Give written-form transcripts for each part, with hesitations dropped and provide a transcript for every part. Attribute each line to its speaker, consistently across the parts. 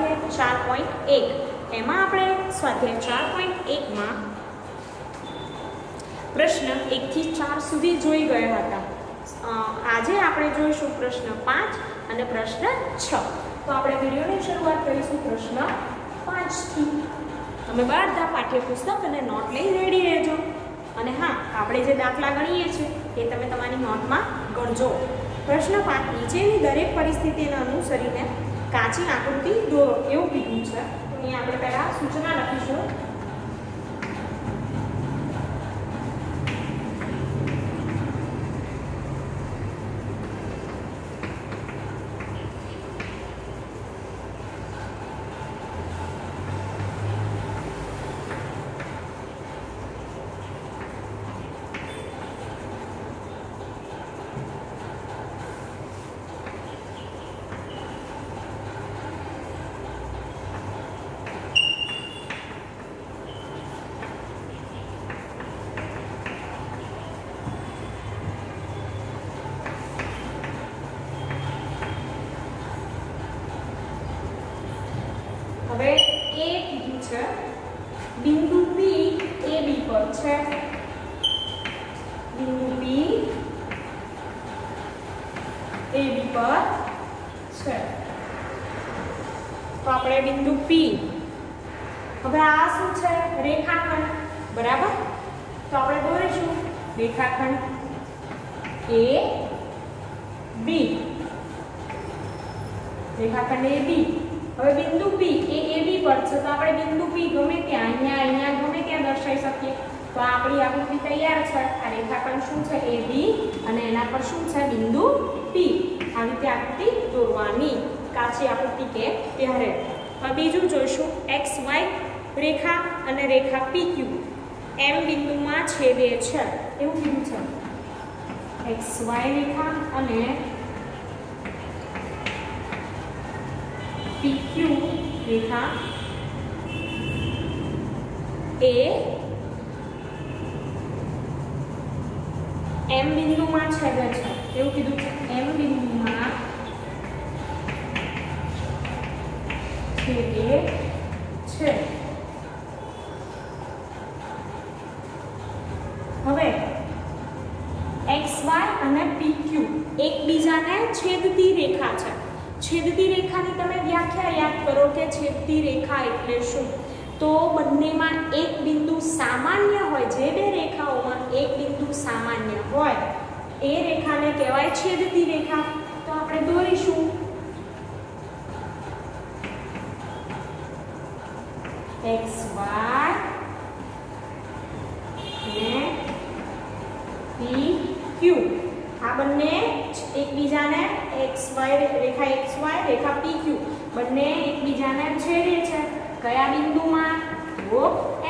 Speaker 1: સ્વાધ્યાય 4.1 એમાં આપણે સ્વાધ્યાય 4.1 માં પ્રશ્ન 1 થી 4 સુધી જોઈ ગયા હતા. આજે આપણે જોઈશું પ્રશ્ન 5 અને પ્રશ્ન 6. તો આપણે વિડીયોની શરૂઆત કરીશું પ્રશ્ન 5 થી. તમે બધા પાઠ્યપુસ્તક અને નોટ લઈ રેડી રહેજો. અને હા, આપણે જે દાખલા ગણીએ છીએ એ તમે તમારી નોટમાં ગણજો. પ્રશ્ન 5 નીચેની દરેક પરિસ્થિતિને અનુસરીને કાચી આકૃતિ દોરો એવું કીધું છે. અહીંયા આપણે પહેલા સૂચના લખીશું. હવે એ કીધું છે બિંદુ P AB પર છે. બિંદુ P AB પર છે. તો આપણે બિંદુ P, હવે આ શું છે? રેખાખંડ, બરાબર? તો આપણે દોરીશું રેખાખંડ AB. રેખાખંડ AB. હવે બિંદુ P એ AB પર છે તો આપણે બિંદુ P ગમે ત્યાં અહીંયા ગમે ત્યાં દર્શાવી શકીએ. તો આપણી આકૃતિ તૈયાર છે. આ રેખાખંડ શું છે? AB અને એના પર શું છે? બિંદુ P. આવી રીતે આકૃતિ દોરવાની, કાચી આકૃતિ કે ત્યારે. હવે બીજું જોઈશું XY રેખા અને રેખા PQ M બિંદુમાં છેદે છે એવું કીધું છે. XY રેખા અને PQ રેખા એ M બિંદુમાં છેદે છે એવું કીધું છે. M બિંદુમાં છેદે છે. હવે XY અને PQ એકબીજાને છેદતી રેખા છે. છેદતી રેખાની તમે વ્યાખ્યા યાદ કરો કે છેદતી રેખા એટલે શું? તો બંનેમાં એક બિંદુ સામાન્ય હોય. જે બે રેખાઓમાં એક બિંદુ સામાન્ય હોય એ રેખાને કહેવાય છેદતી રેખા. તો આપણે દોરીશું XY અને PQ. આ બંને એકબીજાને XY રેખા XY રેખા PQ બંને એકબીજાને છેદે છે. કયા બિંદુમાં? તો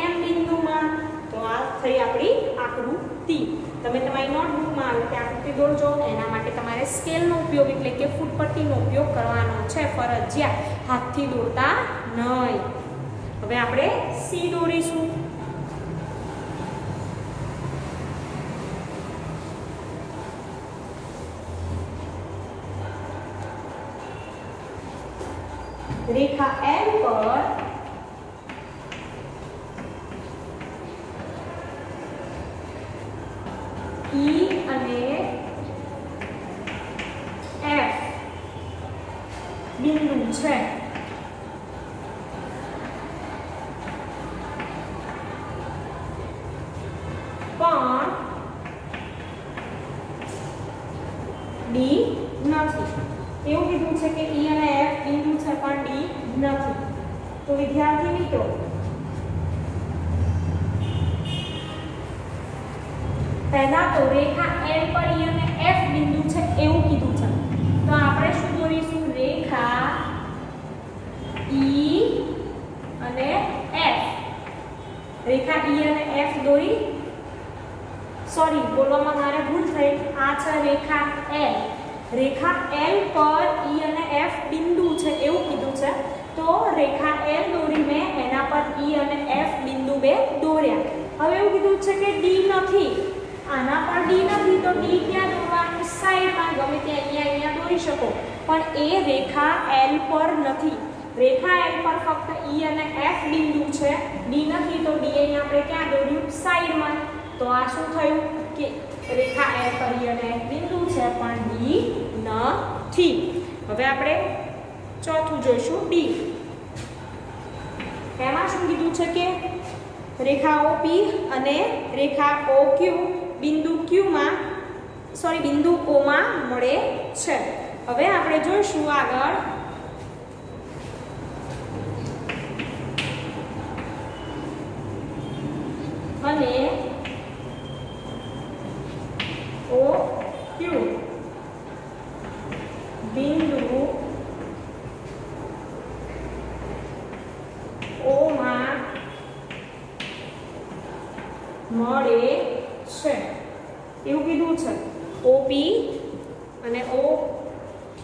Speaker 1: M બિંદુમાં. તો આ થઈ આપણી આકૃતિ. તમે તમારી નોટબુકમાં આવી રીતે આકૃતિ દોરજો. એના માટે તમારે સ્કેલનો ઉપયોગ એટલે કે ફૂટપટ્ટીનો ઉપયોગ કરવાનો છે ફરજિયાત. હાથથી દોરતા નહીં. હવે આપણે C દોરીશું. રેખા L પર E અને F બિંદુ છે. પણ D નથી. એવું કીધું છે કે E અને F બિંદુ છે પણ D નથી. તો વિદ્યાર્થી મિત્રો, પહેલા તો રેખા L પર E અને F બિંદુ છે એવું કીધું છે. તો આપણે શું દોરીશું? રેખા E અને F. રેખા E અને F દોરી. સોરી, બોલવામાં મારે ભૂલ થઈ. આ છે રેખા L. રેખા L પર E અને F બિંદુ છે એવું કીધું છે. તો રેખા L દોરી મેં, એના પર E અને F બિંદુ બે દોર્યા. હવે એવું કીધું છે કે D નથી. આના પર D નથી તો D ક્યાં દોરવાનું? સાઈડમાં ગમે ત્યાં અહીંયા દોરી શકો. પણ એ રેખા L પર નથી. રેખા એમ પર ફક્ત ઈ અને એફ બિંદુ છે, ડી નથી, તો ડી અહીં આપણે ક્યાં દોર્યું? સાઈડમાં. તો આ શું થયું કે રેખા એ પર ઈ અને એફ બિંદુ છે પણ ડી નથી. હવે આપણે ચોથું જોઈશું ડી. એમાં શું કીધું છે કે રેખા OP અને રેખા OQ બિંદુ Q માં બિંદુ O માં મળે છે. હવે આપણે જોઈશું આગળ અને OQ બિંદુ O માં મળે છે એવું કીધું છે. OP અને OQ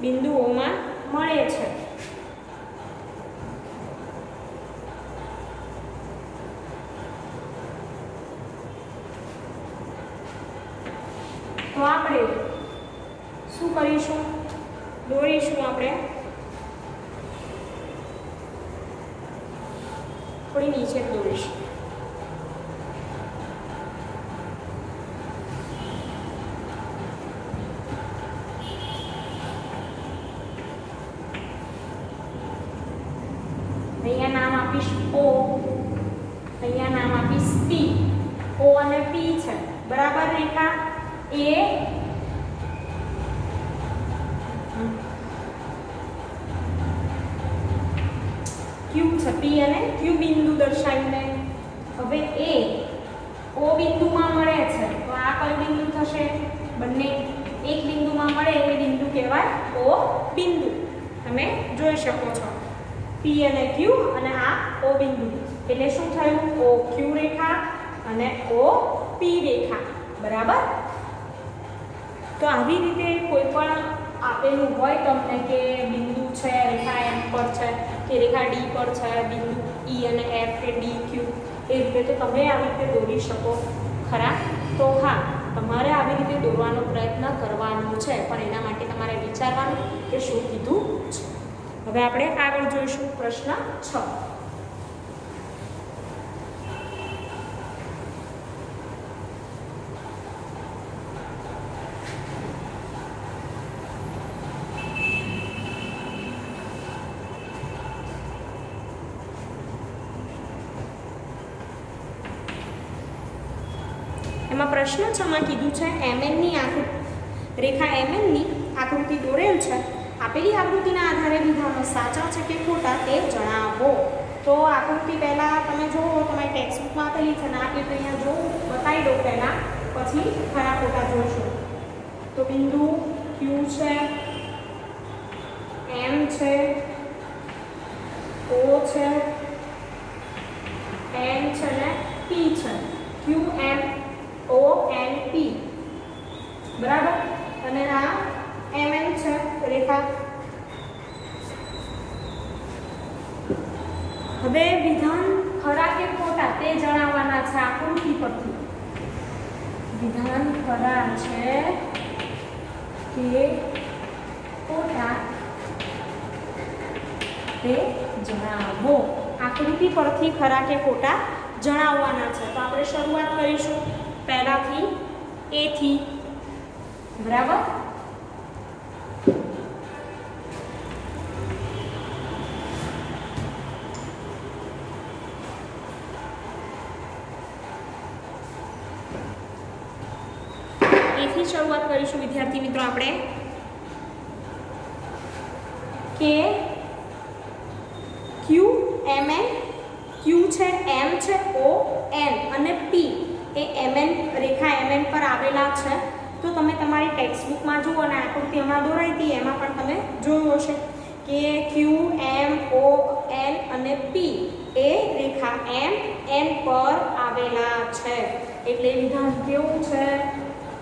Speaker 1: બિંદુઓમાં મળે છે. તો આપણે શું કરીશું? દોરીશું આપણે થોડી નીચે દોરીશું. અહીંયા નામ આપીશ O, અહીંયા નામ આપીશ P. O અને P છે બરાબર. રેખા A Q છે, P અને Q બિંદુ દર્શાવીને. હવે A O બિંદુમાં મળે છે તો આ કયું બિંદુ થશે? બંને એક બિંદુમાં મળે એ બિંદુ કહેવાય O બિંદુ. તમે જોઈ શકો છો P અને Q અને આ O બિંદુ એટલે શું થયું? OQ રેખા અને OP રેખા બરાબર. તો આવી રીતે કોઈ પણ આપેલું હોય તમને કે બિંદુ છે રેખા M પર છે કે રેખા D પર છે, બિંદુ E અને F કે D Q, એ રીતે તો તમે આવી રીતે દોરી શકો ખરા. તો હા, તમારે આવી રીતે દોરવાનો પ્રયત્ન કરવાનો છે પણ એના માટે તમારે વિચારવાનું કે શું કીધું છે. હવે આપણે આગળ જોઈશું પ્રશ્ન 6. એમાં પ્રશ્ન 6 માં કીધું છે MN ની રેખા MN ની આકૃતિ દોરેલ છે. આપેલી આકૃતિના આધારે વિધાનો સાચા છે કે ખોટા તે જણાવો. તો આકૃતિ પહેલા તમે જુઓ, તમારી ટેક્સ્ટબુકમાં આપેલી છે ને આપણે તો અહીંયા જો બતાવી દો પહેલા, પછી ખરા ખોટા જોઈશું. તો બિંદુ Q છે, M છે, O છે, N છે ને P છે. Q M O N P બરાબર. અને આ MN છે રેખા. હવે વિધાન ખરા કે ખોટા તે જણાવવાના છે આકૃતિ પરથી. વિધાન ખરા છે કે ખોટા તે જણાવો. આકૃતિ પરથી ખરા કે ખોટા જણાવવાના છે. તો આપણે શરૂઆત કરીશું પહેલાથી A થી બરાબર. એથી શરૂઆત કરીશું વિદ્યાર્થી મિત્રો આપણે કે Q M N Q છે, M છે, O N અને P એ MN રેખા MN પર આવેલા છે. તો તમે તમારી ટેક્સ્ટબુકમાં જુઓ અને આકૃતિ હમણાં દોરાઈ હતી એમાં પણ તમે જોયું હશે કે Q M O N અને P એ રેખા M N પર આવેલા છે. એટલે વિધાન કેવું છે?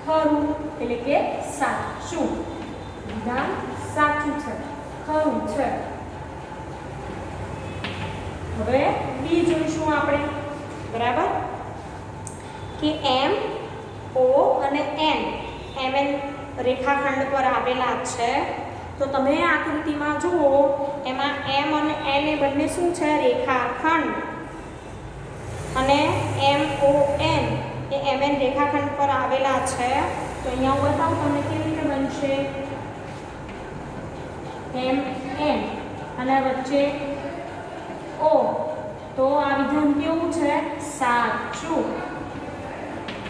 Speaker 1: ખરું, એટલે કે સાચું. વિધાન સાચું છે, ખરું છે. હવે બી જોઈશું આપણે બરાબર કે M O અને N MN રેખાખંડ પર આવેલા છે. તો તમે આકૃતિમાં જુઓ એમાં શું છે રેખાખંડ અને MON એ MN રેખાખંડ પર આવેલા છે. તો અહીંયા હું બતાવું તમને કેવી રીતે બનશે. MN અને વચ્ચે O. તો આ વિધાન કેવું છે સાચું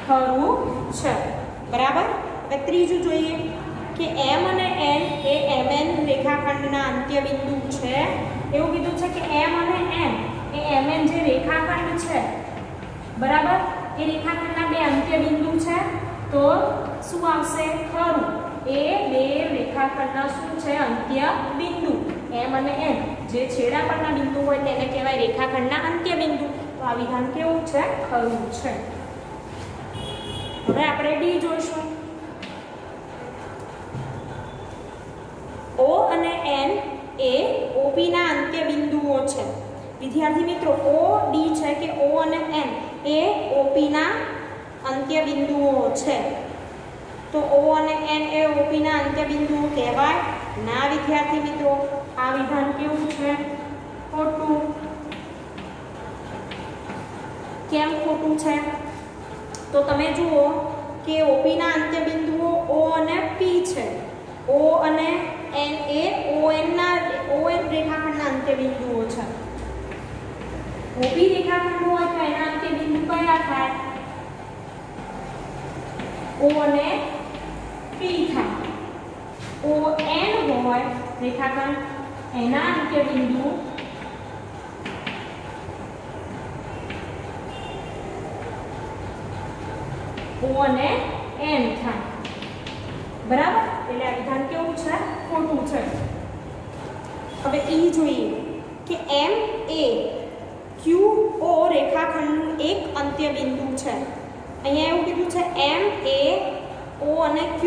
Speaker 1: ખરું છે. બરાબર. હવે ત્રીજું જોઈએ કે M અને N એ MN રેખાખંડના અંત્ય બિંદુ છે. એવું કીધું છે કે M અને N એ MN જે રેખાખંડ છે બરાબર એ રેખાખંડના બે અંત્ય બિંદુ છે. તો શું આવશે ખરું. એ બે રેખાખંડના શું છે અંત્ય બિંદુ. M અને N જે છેડા પરના બિંદુ હોય તેને કહેવાય રેખાખંડના અંત્ય બિંદુ. તો આ વિધાન કેવું છે ખરું છે. હવે આપણે ડી જોઈશું. O અને N એ OP ના અંત્ય બિંદુઓ છે. વિદ્યાર્થી મિત્રો O D છે કે O અને N એ OP ના અંત્ય બિંદુઓ છે. તો O અને N એ OP ના અંત્ય બિંદુઓ કહેવાય ના. વિદ્યાર્થી મિત્રો આ વિધાન કેવું છે ખોટું. કેમ ખોટું છે તો તમે જુઓ કે OP ના અંત્ય બિંદુઓ O અને P છે. O અને N એ ON રેખાખંડના અંત્ય બિંદુઓ છે. OP રેખાખંડ હોય તો એના અંત્ય બિંદુ કયા થાય O અને P થાય. ON હોય રેખાખંડ એના અંત્ય બિંદુ O અને N થાય. બરાબર. એટલે આ વિધાન કેવું છે ખોટું છે. હવે ઈ જોઈએ કે M એ QO રેખાખંડનું એક અંત્ય બિંદુ છે. અહીંયા એવું કીધું છે M એ O અને Q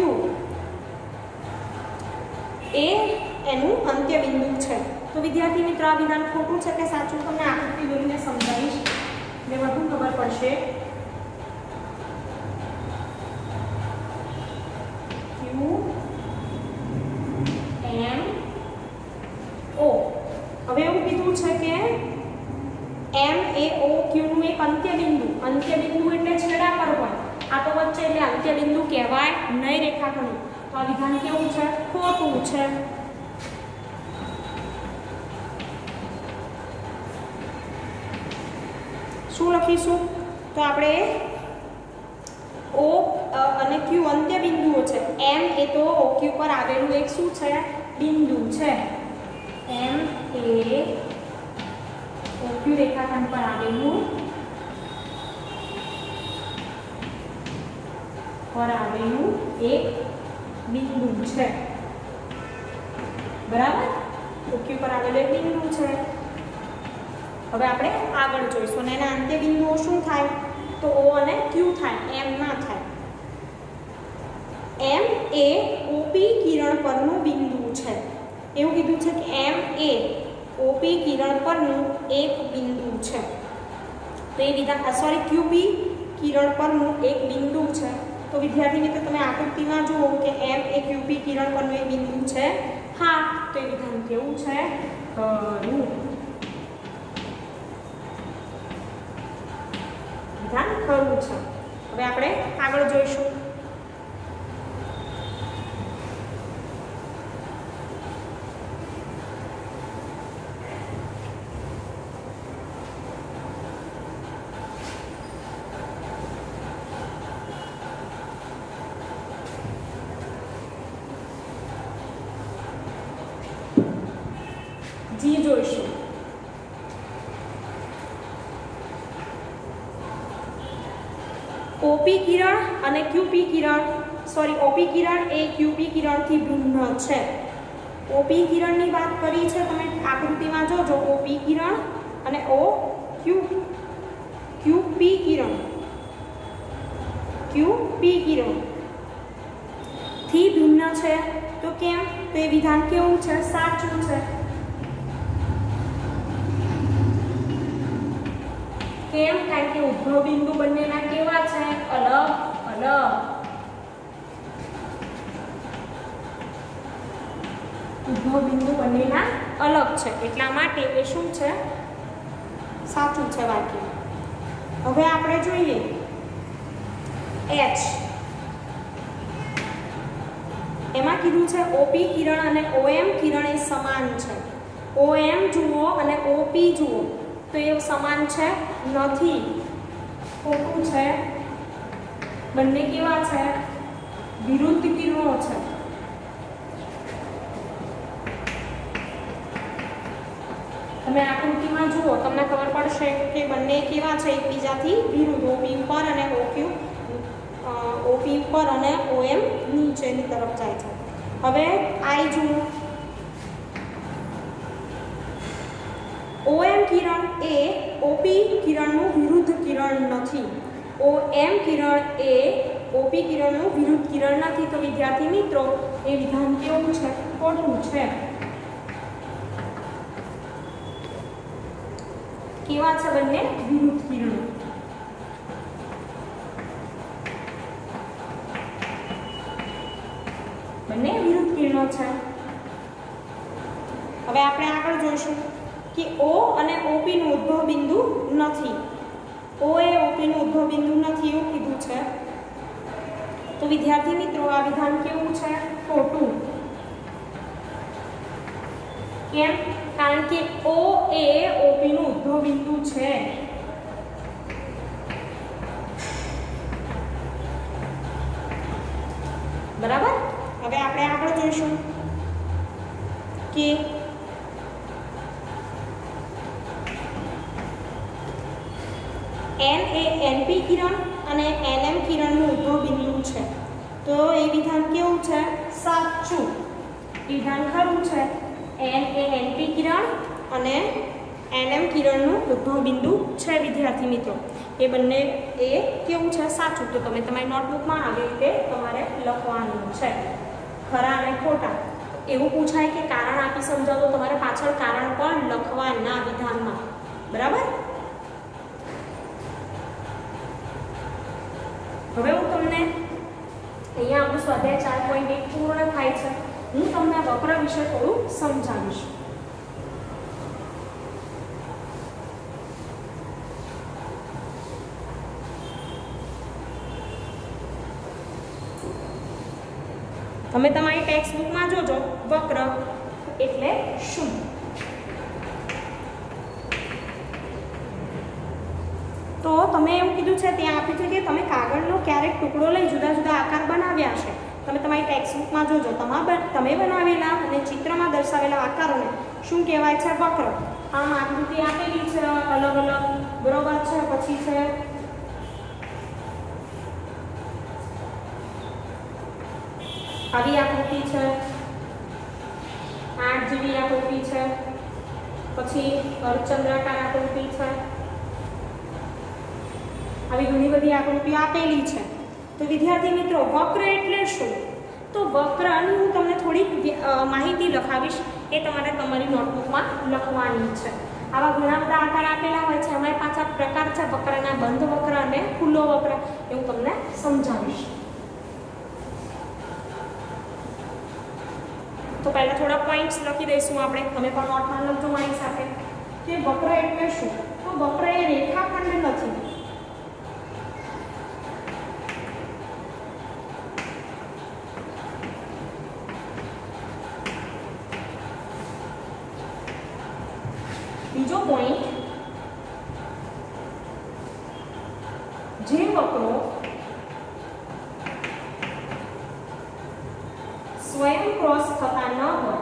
Speaker 1: એ એનું અંત્ય બિંદુ છે. તો વિદ્યાર્થી મિત્રો આ વિધાન ખોટું છે કે સાચું તમને આકૃતિ દોરીને સમજાવીશ એટલે વધુ ખબર પડશે. હવે એવું કીધું છે કે M એ O Q નું એક અંત્ય બિંદુ એટલે છેડા પર હોય. આ તો વચ્ચે એટલે અંત્ય બિંદુ કહેવાય નહીં રેખાખંડ. તો આ વિધાન કેવું છે ખોટું છે. શું લખીશું તો આપણે O અને Q અંત્ય બિંદુઓ છે. M એ તો OQ પર આવેલું એક શું છે બિંદુ છે. M એ OQ રેખાખંડ પર આવેલું એક બિંદુ છે. બરાબર. OQ પર આવેલું એક બિંદુ છે. હવે આપણે આગળ જોઈશું અને એના અંત્ય બિંદુઓ શું થાય તો O અને Q થાય M ના થાય. M એ OP કિરણ પરનું બિંદુ છે. એવું કીધું છે કે M એ OP કિરણ પરનું એક બિંદુ છે. તો એ વિધાન QP કિરણ પરનું એક બિંદુ છે. તો વિદ્યાર્થી મિત્રો તમે આકૃતિમાં જુઓ કે M એ QP કિરણ પરનું એક બિંદુ છે. હા. તો એ વિધાન કેવું છે ખરું. વિધાન ખરું છે. હવે આપણે આગળ જોઈશું. જી જોઈશું. OP કિરણ અને QP કિરણ OP કિરણ એ QP કિરણથી ભિન્ન છે. OP કિરણની વાત કરી છે તમે આકૃતિમાં જોજો. OP કિરણ અને QP કિરણ થી ભિન્ન છે. તો કેમ તો એ વિધાન કેવું છે સાચું છે. કેમ કારણ કે ઉદ્ભવ બિંદુ બંનેના કેવા છે અલગ અલગ. ઉદ્ભવ બિંદુ બંનેના અલગ છે એટલા માટે એ શું છે સાચું છે વાક્ય. હવે આપણે જોઈએ એચ. એમાં કીધું છે ઓપી કિરણ અને ઓએમ કિરણ એ સમાન છે. ઓએમ જુઓ અને ઓપી જુઓ તો એ સમાન છે નથી, ખોટું છે. બંને કેવા છે વિરુદ્ધ કિરણો છે. તમે આકૃતિમાં જુઓ તમને ખબર પડશે કે બંને કેવા છે એકબીજાથી વિરુદ્ધ. ઓપી ઉપર અને ઓપી ઉપર અને ઓએમ નીચેની તરફ જાય છે. હવે આઈ જુઓ. ઓએમ કિરણ એ ઓપી કિરણનું વિરુદ્ધ કિરણ નથી. ઓએમ કિરણ એ ઓપી કિરણનું વિરુદ્ધ કિરણ નથી. તો વિદ્યાર્થી મિત્રો એ વિધાન કેવું છે ખોટું છે. કેવા છે બંને વિરુદ્ધ કિરણો. બંને વિરુદ્ધ કિરણો છે. હવે આપણે આગળ જોઈશું કે O અને OP નું ઉદ્ભવ બિંદુ નથી. O એ OP નું ઉદ્ભવ બિંદુ નથી એવું કીધું છે. તો વિદ્યાર્થી મિત્રો આ વિધાન કેવું છે ખોટું. કેમ? કારણ કે O એ OP નું ઉદ્ભવ બિંદુ છે. બરાબર. હવે આપણે આગળ જોઈશું કે N એ NP કિરણ અને NM કિરણનું ઉદ્ભવ બિંદુ છે. તો એ વિધાન કેવું છે સાચું. વિધાન ખરું છે. N એ NP કિરણ અને NM કિરણનું ઉદ્ભવ બિંદુ છે વિદ્યાર્થી મિત્રો. એ બંને એ કેવું છે સાચું. તો તમે તમારી નોટબુકમાં આવી રીતે તમારે લખવાનું છે ખરા અને ખોટા. એવું પૂછાય કે કારણ આપી સમજાવો તમારે પાછળ કારણ પણ લખવાના વિધાનમાં. બરાબર. હવે હું તમને અહીંયા આપણું સ્વાધ્યાય 4.1 પૂર્ણ થાય છે. હું તમને વક્ર વિશે થોડું સમજાવીશ. તમે તમારી ટેક્સ્ટ બુકમાં જોજો વક્ર એટલે શું. તો તમે એવું કીધું છે ત્યાં આપ્યું છે કે તમે કાગળનો ક્યારેક ટુકડો લઈ જુદા જુદા આકાર બનાવ્યા છે. તમે તમારી ટેક્સ્ટ બુકમાં જોજો તમે બનાવેલા અને ચિત્રમાં દર્શાવેલા આકારોને શું કહેવાય છે વક્ર. આમ આકૃતિ આપેલી છે અલગ અલગ બરોબર છે. પછી છે આવી આકૃતિ છે, 8 જેવી આકૃતિ છે, પછી અર્ધચંદ્રાકાર આકૃતિ છે. આવી ઘણી બધી આકૃતિઓ આપેલી છે. તો વિદ્યાર્થી મિત્રો વક્ર એટલે શું? તો વક્રની હું તમને થોડી માહિતી લખાવીશ. એ તમારે તમારી નોટબુકમાં લખવાની છે. આવા ઘણા બધા આકાર આપેલા હોય છે. અમારી પાછા પ્રકાર છે વક્રના, બંધ વક્ર અને ખુલ્લો વક્ર. એવું તમને સમજાવીશ. તો પહેલા થોડા પોઈન્ટ્સ લખી દઈશું આપણે. તમે પણ નોટમાં લખજો મારી સાથે કે વક્ર એટલે શું. તો વક્ર એ રેખાખંડ નથી. બીજો પોઈન્ટ, જે વક્રો સ્વયં ક્રોસ થતા ન હોય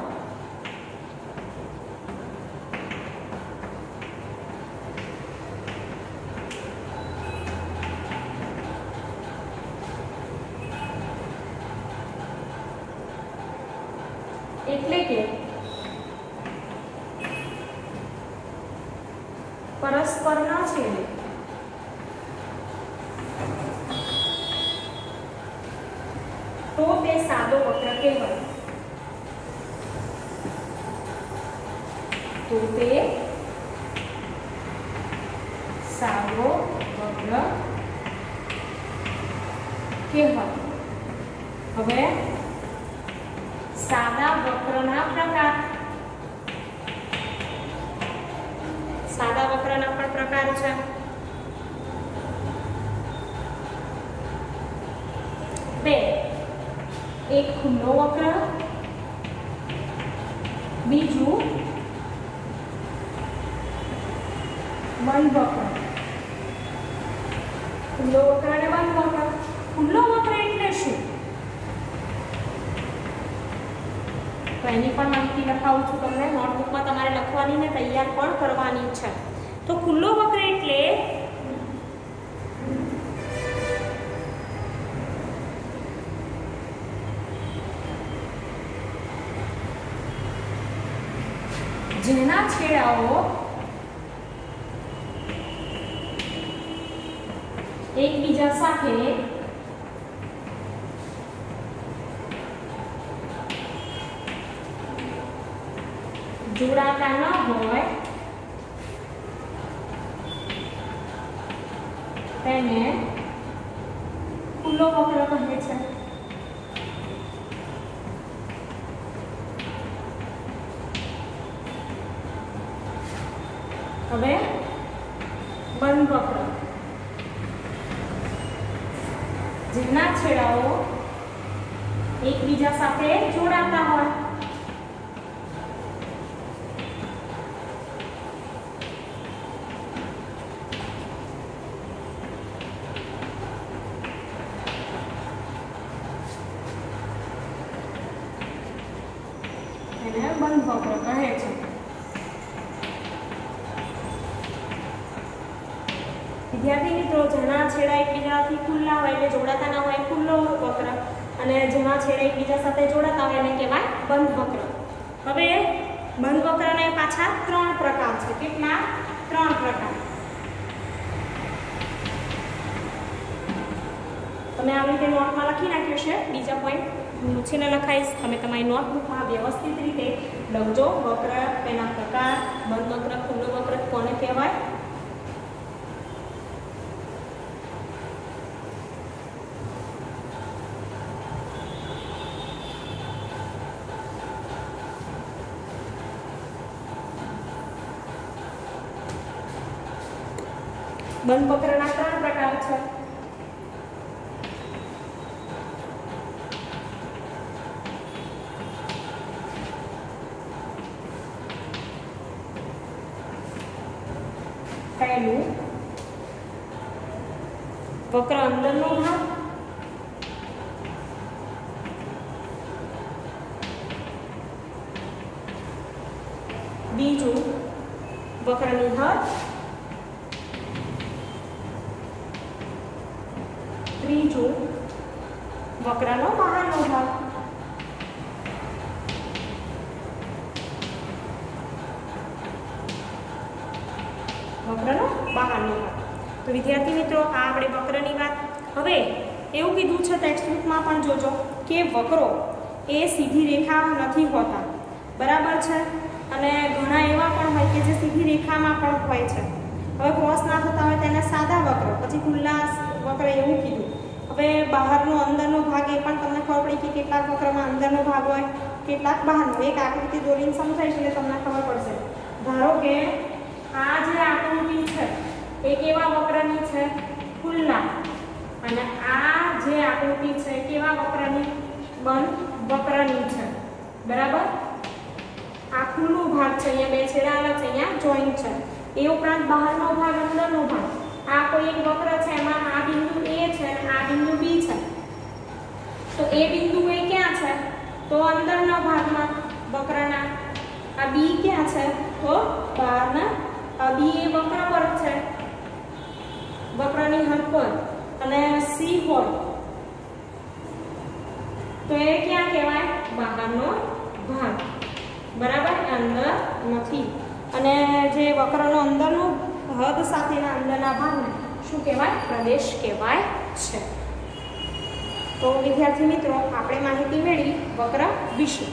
Speaker 1: એટલે કે પરસ્પર ન છેડે તો તે સાદો વક્ર કહેવાય. તો તે સાદો વક્ર કહેવાય. હવે સાદા વક્રના પ્રકાર. વક્રના પણ પ્રકાર છે. બે, એક ખુલ્લો વક્ર, બીજું બંધ વક્ર. ખુલ્લો વક્ર અને બંધ વક્ર. ખુલ્લો વક્ર એટલે શું? તો એની પણ માહિતી લખાવું છું તમને. નોટબુકમાં તમારે લખવાની ને તૈયાર પણ કરવાની છે. તો ખુલ્લો વક્ર એટલે જેના છેડાઓ એકબીજા સાથે જોડાતા ન હોય તેને ખુલ્લો વક્ર કહે છે. હવે બંધ વક્ર, જેના છેડાઓ એકબીજા સાથે જોડાતા હોય. એને બંધ વક્ર કહે છે. વિદ્યાર્થી મિત્રો, જેના છેડા એકબીજાથી ખુલ્લા હોય એટલે જોડાતા ના હોય ખુલ્લો વક્ર, અને જેના છેડા એકબીજા સાથે જોડાતા હોય એને કહેવાય બંધ વક્ર. હવે બંધ વક્રના પાછા 3 પ્રકાર છે. કેટલા? 3 પ્રકાર. તમે આવી રીતે નોટમાં લખી નાખ્યો છે. બીજા પોઈન્ટ મૂછીને લખાઈશ. તમે તમારી નોટબુકમાં વ્યવસ્થિત રીતે લખજો. વક્ર, તેના પ્રકાર, બંધ વક્ર, ખુલ્લો વક્ર કોને કહેવાય. બંધ વક્રના 3 પ્રકાર છે. પહેલું, વક્ર અંદરનો ભાગ. બીજું, વક્રની હદ. ત્રીજું, વક્રનો બહારનો ભાગ. વક્રનો બહારનો ભાગ. તો વિદ્યાર્થી મિત્રો, આ આપણે વક્રની વાત. હવે એવું કીધું છે ટેક્સ્ટબુકમાં પણ જોજો કે વક્રો એ સીધી રેખા નથી હોતા. બરાબર છે? અને ઘણા એવા પણ હોય કે જે સીધી રેખામાં પણ હોય છે. હવે ક્રોસ ના થતા હોય તેને સાદા વક્ર, પછી ખુલ્લા વક્ર એવું કીધું. હવે બહારનો અંદરનો ભાગ એ પણ તમને ખબર પડી કે કેટલાક વક્રમાં અંદરનો ભાગ હોય, કેટલાક બહારનો. એક આકૃતિ દોરીને સમજાઈશ એટલે તમને ખબર પડશે. ધારો કે આ જે આકૃતિ છે એ કેવા વક્રની છે? ખુલ્લા. અને આ જે આકૃતિ છે કેવા વક્રની? બંધ વક્રની છે. બરાબર? આ ખુલ્લું ભાગ છે, અહીંયા બે છેડા અલગ છે, અહીંયા જોઈન્ટ છે. એ ઉપરાંત બહારનો ભાગ, અંદરનો ભાગ. આ કોઈ એક વક્ર છે, એમાં આ બિંદુ A છે અને આ બિંદુ B છે. તો એ બિંદુ એ ક્યાં છે? તો અંદરના ભાગમાં વક્રના. આ B ક્યાં છે? તો બહારના. આ B એ વક્ર પર છે, વક્રની હદ પર. અને C હોય તો એ ક્યાં કહેવાય? બહારનો ભાગ. બરાબર? અંદર નથી. અને જે વક્રનો અંદરનો હદ સાથેના અંદરના ભાગને શું કહેવાય? પ્રદેશ કહેવાય છે. તો વિદ્યાર્થી મિત્રો, આપણે માહિતી મેળવી વક્ર વિશે.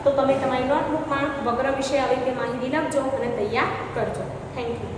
Speaker 1: તો તમે તમારી નોટબુકમાં વક્ર વિશે આવી રીતે માહિતી લખજો અને તૈયાર કરજો. Thank you.